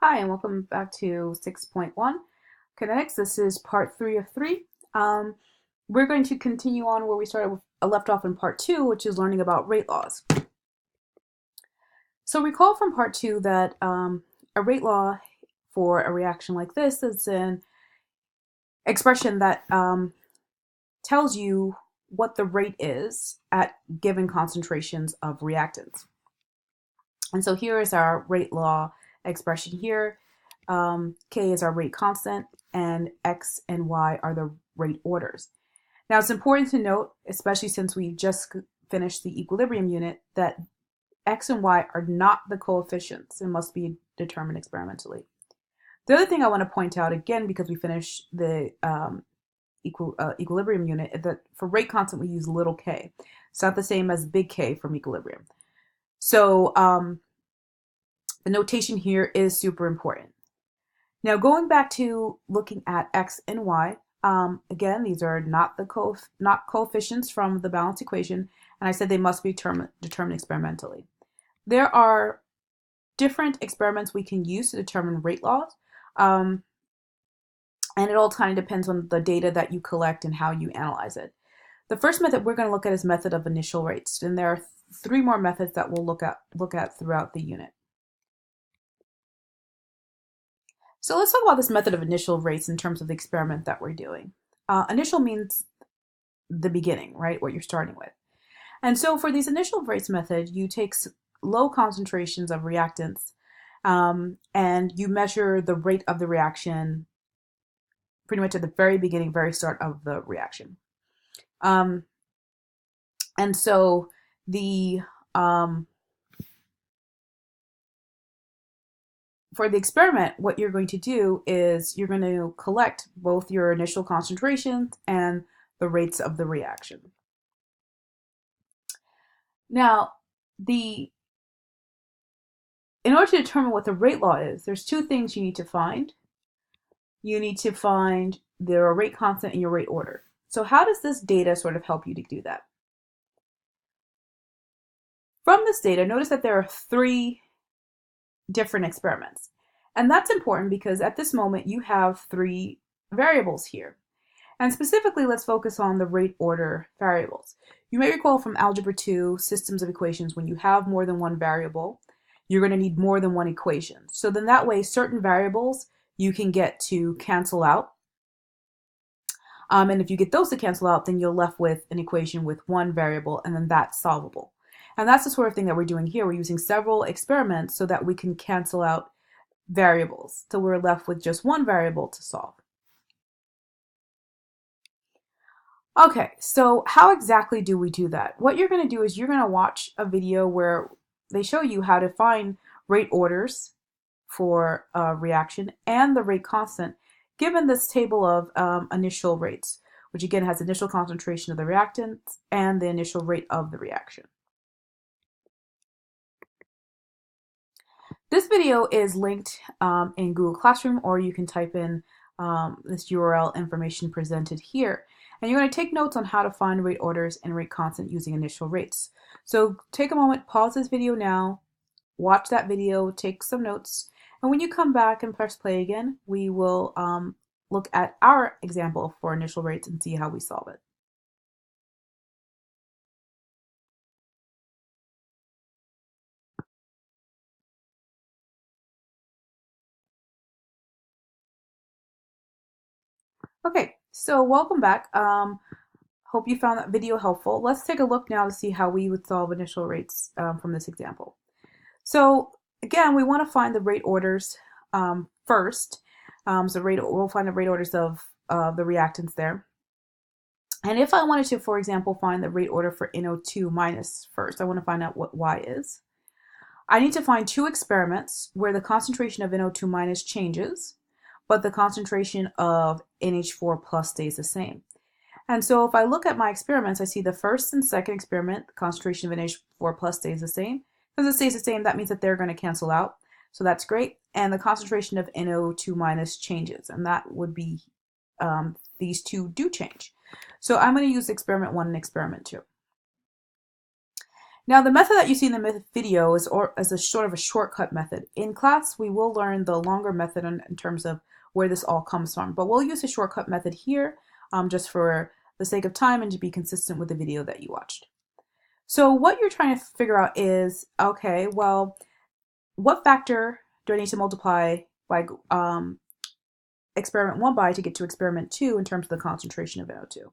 Hi, and welcome back to 6.1 Kinetics. This is part 3 of 3. We're going to continue on where we left off in part 2, which is learning about rate laws. So recall from part 2 that a rate law for a reaction like this is an expression that tells you what the rate is at given concentrations of reactants. And so here is our rate law expression here. K is our rate constant, and X and Y are the rate orders. Now it's important to note, especially since we just finished the equilibrium unit, that X and Y are not the coefficients and must be determined experimentally. The other thing I want to point out, again, because we finished the equilibrium unit, is that for rate constant we use little k. It's not the same as big K from equilibrium. So the notation here is super important. Now going back to looking at X and Y, again, these are not coefficients from the balance equation, and I said they must be determined experimentally. There are different experiments we can use to determine rate laws, and it all kind of depends on the data that you collect and how you analyze it. The first method we're going to look at is method of initial rates, and there are 3 more methods that we'll look at throughout the unit. So let's talk about this method of initial rates in terms of the experiment that we're doing. Initial means the beginning, right? What you're starting with. And so for these initial rates method, you take low concentrations of reactants and you measure the rate of the reaction pretty much at the very beginning, very start of the reaction. And so the for the experiment, what you're going to do is you're going to collect both your initial concentrations and the rates of the reaction. Now, in order to determine what the rate law is, there's 2 things you need to find. You need to find the rate constant and your rate order. So how does this data sort of help you to do that? From this data, notice that there are 3 different experiments. And that's important because at this moment you have 3 variables here. And specifically, let's focus on the rate order variables. You may recall from Algebra 2 systems of equations, when you have more than one variable, you're going to need more than one equation. So then that way, certain variables you can get to cancel out. And if you get those to cancel out, then you're left with an equation with one variable, and then that's solvable. And that's the sort of thing that we're doing here. We're using several experiments so that we can cancel out variables. So we're left with just one variable to solve. Okay, so how exactly do we do that? What you're going to do is you're going to watch a video where they show you how to find rate orders for a reaction and the rate constant given this table of initial rates, which again has initial concentration of the reactant and the initial rate of the reaction. This video is linked in Google Classroom, or you can type in this URL information presented here. And you're going to take notes on how to find rate orders and rate constant using initial rates. So take a moment, pause this video now, watch that video, take some notes, and when you come back and press play again, we will look at our example for initial rates and see how we solve it. Okay, so welcome back. Hope you found that video helpful. Let's take a look now to see how we would solve initial rates from this example. So again, we want to find the rate orders first. We'll find the rate orders of the reactants there. And if I wanted to, for example, find the rate order for NO2 minus first, I want to find out what Y is. I need to find 2 experiments where the concentration of NO2 minus changes, but the concentration of NH4 plus stays the same. And so if I look at my experiments, I see the first and second experiment, the concentration of NH4 plus stays the same. Because it stays the same, that means that they're going to cancel out. So that's great. And the concentration of NO2 minus changes. And that would be, these 2 do change. So I'm going to use experiment 1 and experiment 2. Now, the method that you see in the video is a sort of a shortcut method. In class, we will learn the longer method in terms of where this all comes from, but we'll use a shortcut method here just for the sake of time and to be consistent with the video that you watched. So what you're trying to figure out is, okay, well, what factor do I need to multiply by experiment 1 by to get to experiment 2 in terms of the concentration of NO2?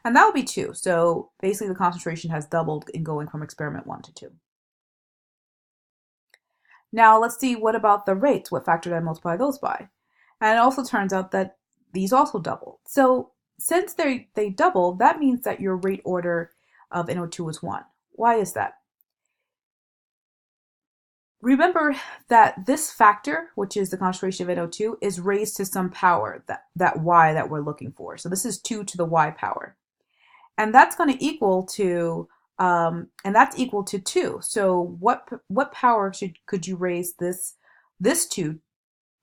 And that would be 2. So basically the concentration has doubled in going from experiment 1 to 2. Now let's see, what about the rates? What factor did I multiply those by? And it also turns out that these also double. So since they double, that means that your rate order of NO2 is 1. Why is that? Remember that this factor, which is the concentration of NO2, is raised to some power, that y that we're looking for. So this is 2 to the y power. And that's going to equal to, and that's equal to 2. So what power could you raise this 2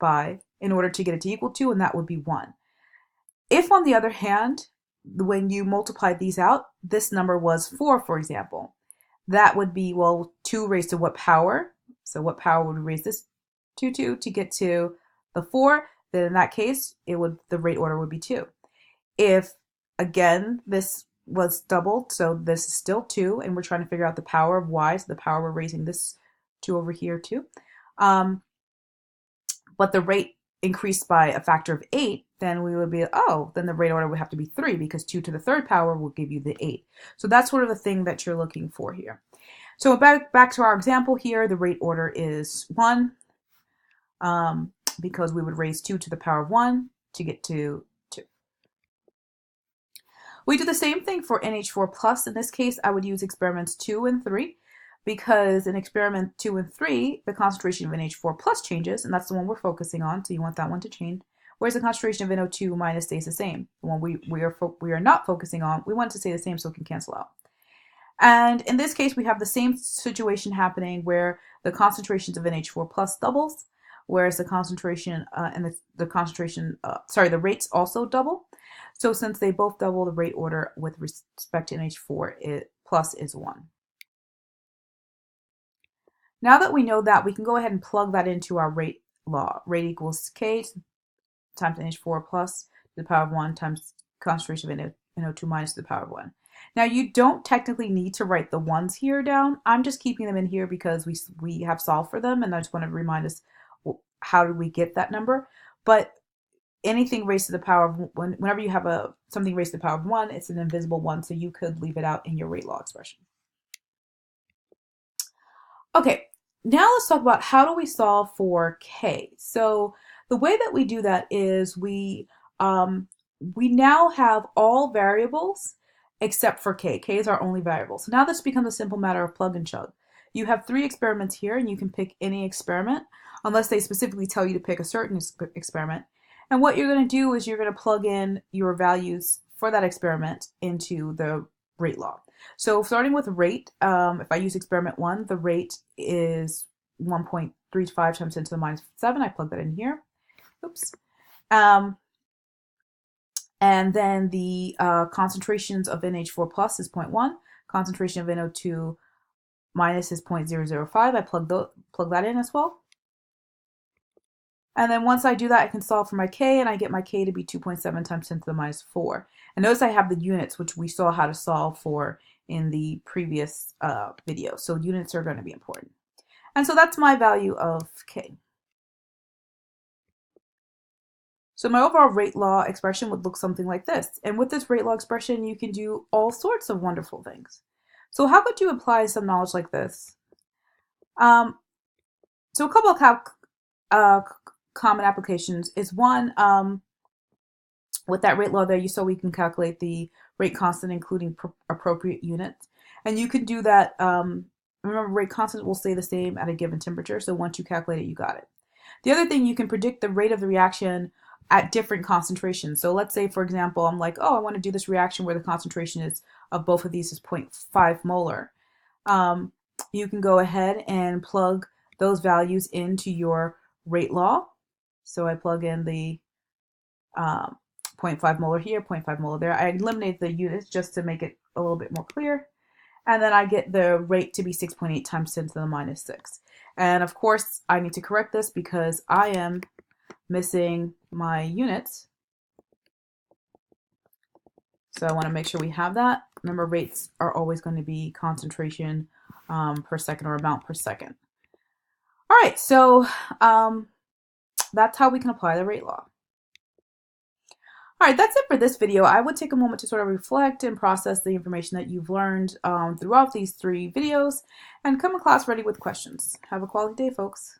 by in order to get it to equal 2? And that would be 1. If, on the other hand, when you multiply these out, this number was 4, for example, that would be, well, 2 raised to what power? So what power would we raise this to get to the 4? Then in that case, the rate order would be 2. If, again, this was doubled, so this is still 2, and we're trying to figure out the power of y, so the power we're raising this 2 over here too. But the rate increased by a factor of 8, then we would be, then the rate order would have to be 3, because 2 to the 3rd power will give you the 8. So that's sort of the thing that you're looking for here. So back to our example here, the rate order is 1, because we would raise 2 to the power of 1 to get to 2. We do the same thing for NH4 plus. In this case, I would use experiments 2 and 3, because in experiment 2 and 3, the concentration of NH4 plus changes, and that's the one we're focusing on, so you want that one to change, whereas the concentration of NO2 minus stays the same. The one we are not focusing on, we want it to stay the same so it can cancel out. And in this case, we have the same situation happening where the concentrations of NH4 plus doubles, whereas the concentration the rates also double. So since they both double, the rate order with respect to NH4 plus is 1. Now that we know that, we can go ahead and plug that into our rate law. Rate equals K times NH4 plus to the power of 1 times concentration of NO2 minus to the power of 1. Now you don't technically need to write the ones here down. I'm just keeping them in here because we have solved for them, and I just want to remind us how did we get that number. But anything raised to the power of, whenever you have something raised to the power of 1, it's an invisible 1, so you could leave it out in your rate law expression. Okay, now let's talk about how do we solve for K. So the way that we do that is we now have all variables except for K. K is our only variable. So now this becomes a simple matter of plug and chug. You have 3 experiments here, and you can pick any experiment unless they specifically tell you to pick a certain experiment. And what you're going to do is you're going to plug in your values for that experiment into the rate law. So starting with rate, if I use experiment 1, the rate is 1.35 times 10 to the minus 7. I plug that in here. Oops. And then the concentrations of NH4 plus is 0.1. Concentration of NO2 minus is 0.005. I plug that in as well. And then once I do that, I can solve for my K, and I get my K to be 2.7 times 10 to the minus 4. And notice I have the units, which we saw how to solve for in the previous video. So units are going to be important. And so that's my value of K. So my overall rate law expression would look something like this. And with this rate law expression, you can do all sorts of wonderful things. So how could you apply some knowledge like this? So a couple of common applications is one, with that rate law there, you saw we can calculate the rate constant including appropriate units. And you can do that, remember rate constant will stay the same at a given temperature, so once you calculate it, you got it. The other thing, you can predict the rate of the reaction at different concentrations. So let's say, for example, I'm like, I want to do this reaction where the concentration is of both of these is 0.5 molar. You can go ahead and plug those values into your rate law. So I plug in the 0.5 molar here, 0.5 molar there. I eliminated the units just to make it a little bit more clear. and then I get the rate to be 6.8 times 10 to the minus 6. And of course, I need to correct this because I am missing my units. So I want to make sure we have that. Remember, rates are always going to be concentration per second or amount per second. All right, so that's how we can apply the rate law. All right, that's it for this video. I would take a moment to sort of reflect and process the information that you've learned throughout these 3 videos and come in class ready with questions. Have a quality day, folks.